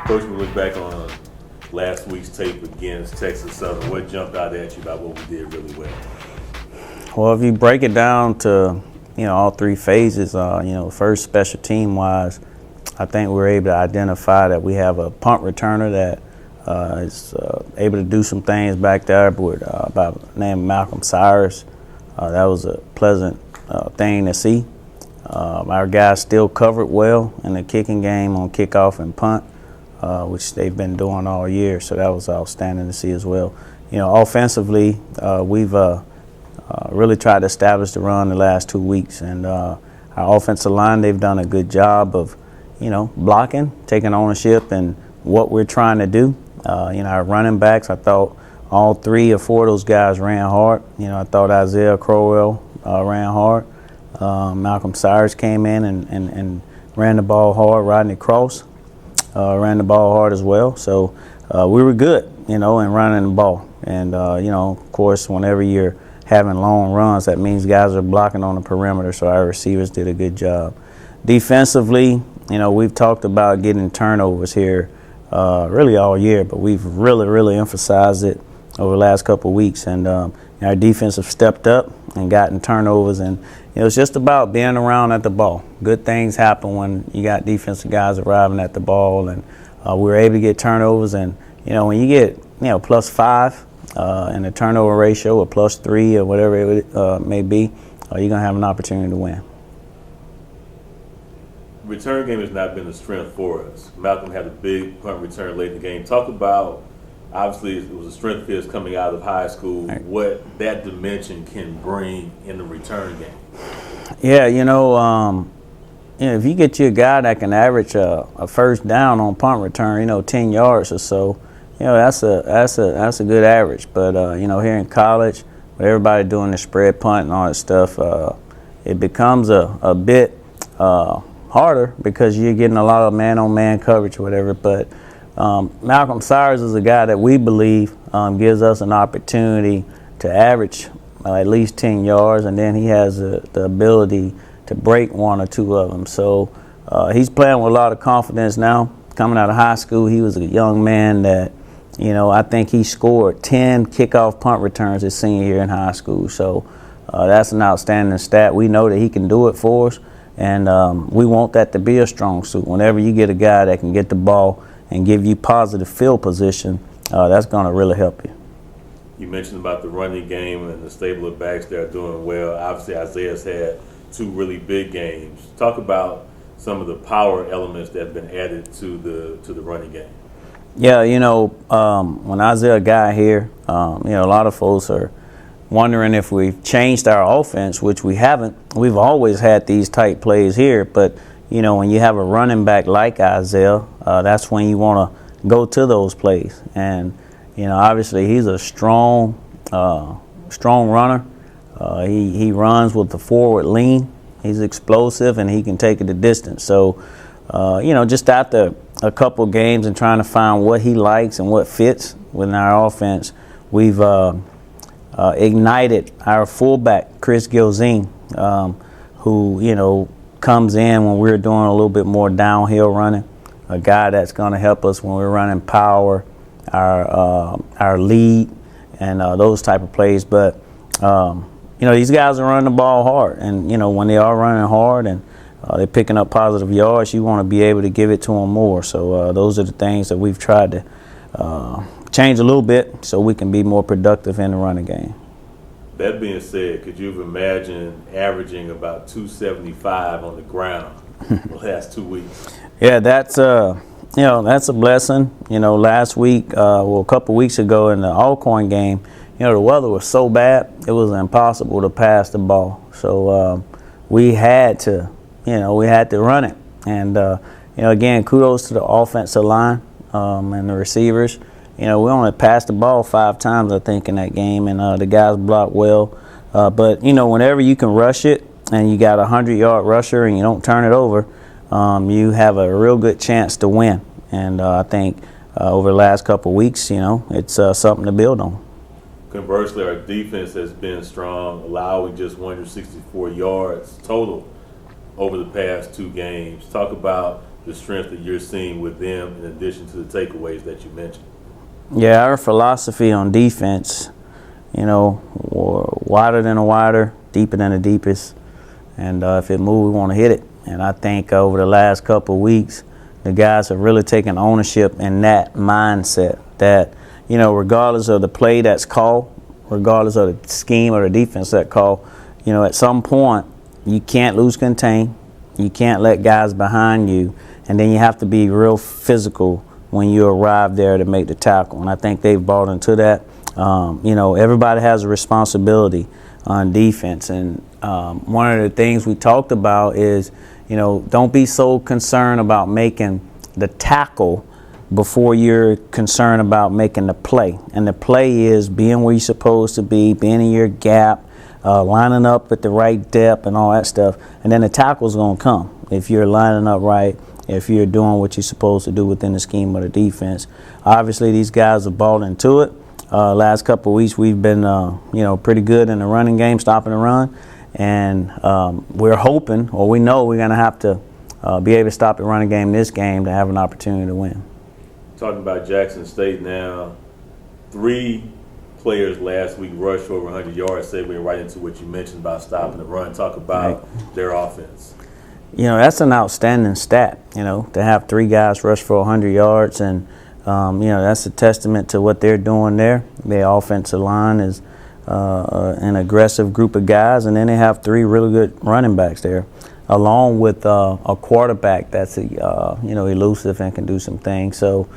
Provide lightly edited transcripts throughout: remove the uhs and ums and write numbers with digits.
Coach, we look back on last week's tape against Texas Southern. What jumped out at you about what we did really well? Well, if you break it down to, all three phases, first special team wise, I think we're able to identify that we have a punt returner that is able to do some things back there with by the name of Malcolm Cyrus. That was a pleasant thing to see. Our guys still covered well in the kicking game on kickoff and punt, which they've been doing all year, so that was outstanding to see as well. Offensively, we've really tried to establish the run the last 2 weeks, and our offensive line, they've done a good job of, blocking, taking ownership and what we're trying to do. Our running backs, I thought all 3 or 4 of those guys ran hard. I thought Isaiah Crowell ran hard. Malcolm Cyrus came in and ran the ball hard. Rodney Cross ran the ball hard as well. So we were good, in running the ball. And, of course, whenever you're having long runs, that means guys are blocking on the perimeter, so our receivers did a good job. Defensively, we've talked about getting turnovers here really all year, but we've really emphasized it over the last couple of weeks. And our defense have stepped up and gotten turnovers, and it's just about being around at the ball. Good things happen when you got defensive guys arriving at the ball, and we're able to get turnovers. And when you get +5 in the turnover ratio, or +3, or whatever it may be, you're gonna have an opportunity to win. Return game has not been a strength for us. Malcolm had a big punt return late in the game. Talk about, obviously, it was a strength of his coming out of high school, right, what that dimension can bring in the return game. Yeah, if you get you a guy that can average a first down on punt return, 10 yards or so, that's a good average. But here in college, with everybody doing the spread punt and all that stuff, it becomes a bit harder because you're getting a lot of man-on-man coverage or whatever. But Malcolm Cyrus is a guy that we believe gives us an opportunity to average at least 10 yards, and then he has the ability to break 1 or 2 of them. So he's playing with a lot of confidence now. Coming out of high school, he was a young man that, I think he scored 10 kickoff punt returns his senior year in high school. So that's an outstanding stat. We know that he can do it for us, and we want that to be a strong suit. Whenever you get a guy that can get the ball and give you positive field position, that's going to really help you. You mentioned about the running game and the stable of backs that are doing well. Obviously, Isaiah's had 2 really big games. Talk about some of the power elements that have been added to the running game. Yeah, when Isaiah got here, a lot of folks are wondering if we've changed our offense, which we haven't. We've always had these tight plays here, but when you have a running back like Isaiah, that's when you want to go to those plays. And obviously he's a strong runner. He runs with the forward lean. He's explosive, and he can take it the distance. So, just after a couple games and trying to find what he likes and what fits within our offense, we've ignited our fullback, Chris Gilzine, who, comes in when we're doing a little bit more downhill running, a guy that's going to help us when we're running power, our lead, and those type of plays. But these guys are running the ball hard, and when they are running hard and they're picking up positive yards, you want to be able to give it to them more. So those are the things that we've tried to change a little bit so we can be more productive in the running game. That being said, could you have imagined averaging about 275 on the ground the last 2 weeks? Yeah, that's that's a blessing. Last week, a couple weeks ago in the Alcorn game, the weather was so bad it was impossible to pass the ball. So we had to run it. And again, kudos to the offensive line and the receivers. We only passed the ball 5 times, I think, in that game, and the guys blocked well. But whenever you can rush it and you got a 100-yard rusher and you don't turn it over, you have a real good chance to win. And I think over the last couple of weeks, it's something to build on. Conversely, our defense has been strong, allowing just 164 yards total over the past 2 games. Talk about the strength that you're seeing with them in addition to the takeaways that you mentioned? Yeah, our philosophy on defense, wider than a wider, deeper than the deepest. And if it moves, we want to hit it. And I think over the last couple of weeks, the guys have really taken ownership in that mindset that, regardless of the play that's called, regardless of the scheme or the defense that's called, at some point, you can't lose contain. You can't let guys behind you. And then you have to be real physical when you arrive there to make the tackle. And I think they've bought into that. Everybody has a responsibility on defense. And one of the things we talked about is, don't be so concerned about making the tackle before you're concerned about making the play. And the play is being where you're supposed to be, being in your gap, lining up at the right depth and all that stuff. And then the tackle's going to come if you're lining up right, if you're doing what you're supposed to do within the scheme of the defense. Obviously, these guys have bought into it. Last couple of weeks, we've been, pretty good in the running game, stopping the run. And we're hoping, or we know we're going to have to be able to stop the running game this game to have an opportunity to win. Talking about Jackson State now, 3 players last week rushed for over 100 yards, segueing right into what you mentioned about stopping the run. Talk about their offense. That's an outstanding stat, to have 3 guys rush for 100 yards. And, that's a testament to what they're doing there. Their offensive line is an aggressive group of guys, and then they have 3 really good running backs there, along with a quarterback that's elusive and can do some things. So,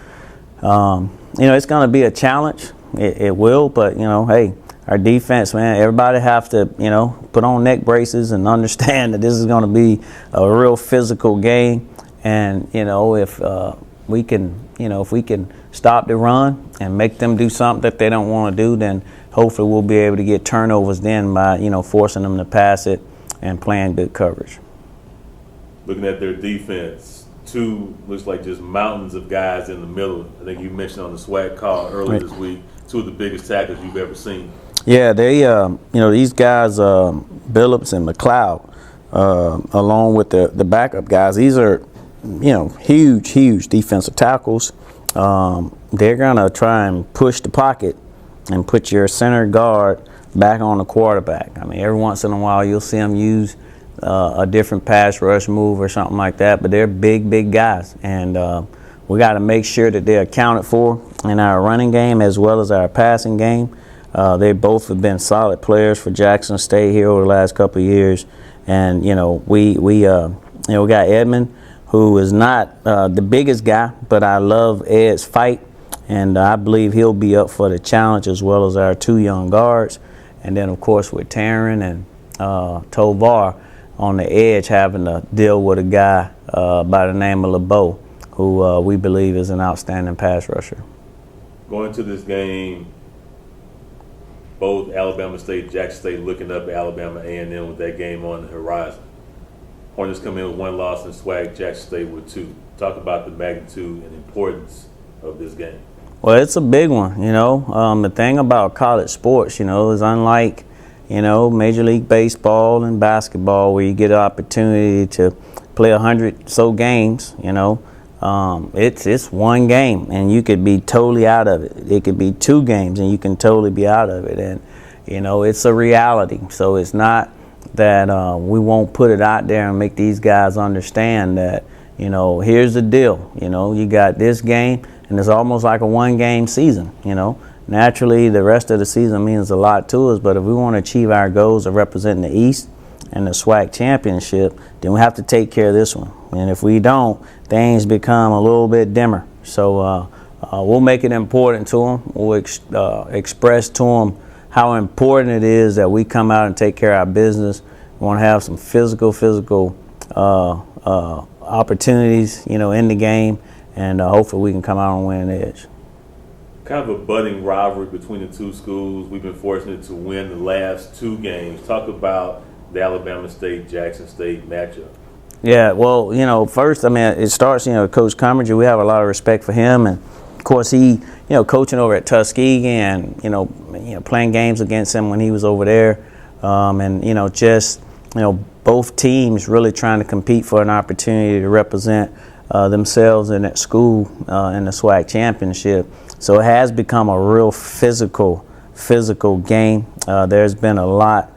it's going to be a challenge. It will, but hey, our defense, man, everybody have to put on neck braces and understand that this is going to be a real physical game. And if we can stop the run and make them do something that they don't want to do, then hopefully we'll be able to get turnovers then by forcing them to pass it and playing good coverage. Looking at their defense, 2 looks like just mountains of guys in the middle. I think you mentioned on the SWAC call earlier this week, 2 of the biggest tackles you've ever seen. Yeah, they these guys, Billups and McLeod, along with the backup guys, these are huge defensive tackles. They're gonna try and push the pocket and put your center guard back on the quarterback. I mean, every once in a while you'll see them use a different pass rush move or something like that, but they're big guys, and we got to make sure that they're accounted for in our running game as well as our passing game. They both have been solid players for Jackson State here over the last couple of years, and we got Edmond, who is not the biggest guy, but I love Ed's fight, and I believe he'll be up for the challenge as well as our 2 young guards. And then, of course, with Taryn and Tovar on the edge, having to deal with a guy by the name of LeBeau, who we believe is an outstanding pass rusher. Going to this game, both Alabama State, Jackson State looking up at Alabama A&M with that game on the horizon. Hornets come in with 1 loss in SWAC, Jackson State with 2. Talk about the magnitude and importance of this game. Well, it's a big one, The thing about college sports, is unlike, Major League Baseball and basketball, where you get an opportunity to play 100 so games, it's 1 game and you could be totally out of it. It could be 2 games and you can totally be out of it. And, it's a reality. So it's not that we won't put it out there and make these guys understand that, here's the deal. You got this game, and it's almost like a 1-game season. Naturally, the rest of the season means a lot to us, but if we want to achieve our goals of representing the East and the SWAC championship, then we have to take care of this one. And if we don't, things become a little bit dimmer. So we'll make it important to them. We'll express to them how important it is that we come out and take care of our business. We want to have some physical opportunities, in the game, and hopefully we can come out and win an edge. Kind of a budding rivalry between the 2 schools. We've been fortunate to win the last 2 games. Talk about the Alabama State-Jackson State matchup. Yeah, well, first, it starts, Coach Comergy. We have a lot of respect for him, and of course he, coaching over at Tuskegee and, playing games against him when he was over there, and, both teams really trying to compete for an opportunity to represent themselves in at school in the SWAC championship. So it has become a real physical game. There's been a lot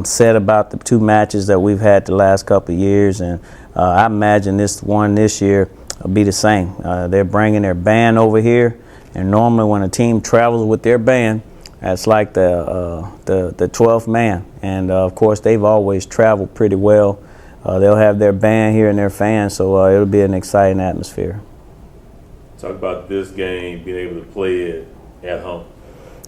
said about the two matches that we've had the last couple of years, and I imagine this one this year will be the same. They're bringing their band over here, and normally when a team travels with their band, that's like the 12th man, and of course they've always traveled pretty well. They'll have their band here and their fans, so it'll be an exciting atmosphere. Talk about this game, being able to play it at home.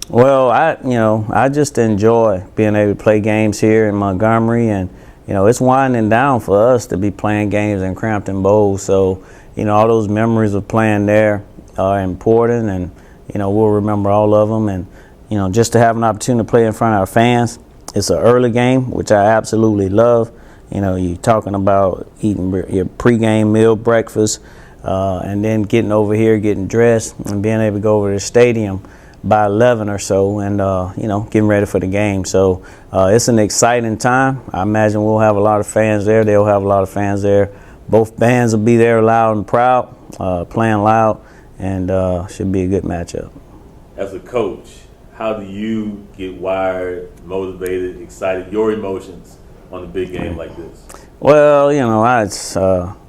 Well, I just enjoy being able to play games here in Montgomery, and it's winding down for us to be playing games in Crampton Bowl. So all those memories of playing there are important, and we'll remember all of them. And just to have an opportunity to play in front of our fans. It's an early game, which I absolutely love. You're talking about eating your pregame meal, breakfast, and then getting over here, getting dressed, and being able to go over to the stadium by 11 or so, and getting ready for the game. So it's an exciting time. I imagine we'll have a lot of fans there. They'll have a lot of fans there. Both bands will be there, loud and proud, playing loud, and should be a good matchup. As a coach, how do you get wired, motivated, excited, your emotions on a big game like this? Well,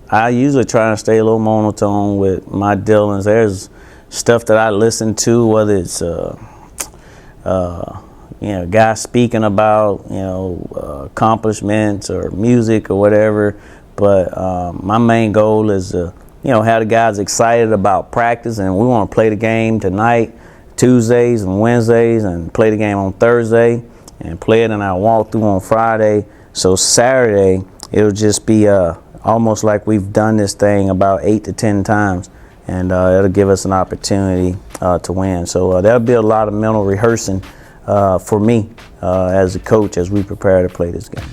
I usually try to stay a little monotone with my dealings. There's stuff that I listen to, whether it's guys speaking about accomplishments or music or whatever. But my main goal is to have the guys excited about practice, and we want to play the game tonight, Tuesdays and Wednesdays, and play the game on Thursday, and play it in our walkthrough on Friday. So Saturday it'll just be almost like we've done this thing about 8 to 10 times, and it'll give us an opportunity to win. So there'll be a lot of mental rehearsing for me as a coach as we prepare to play this game.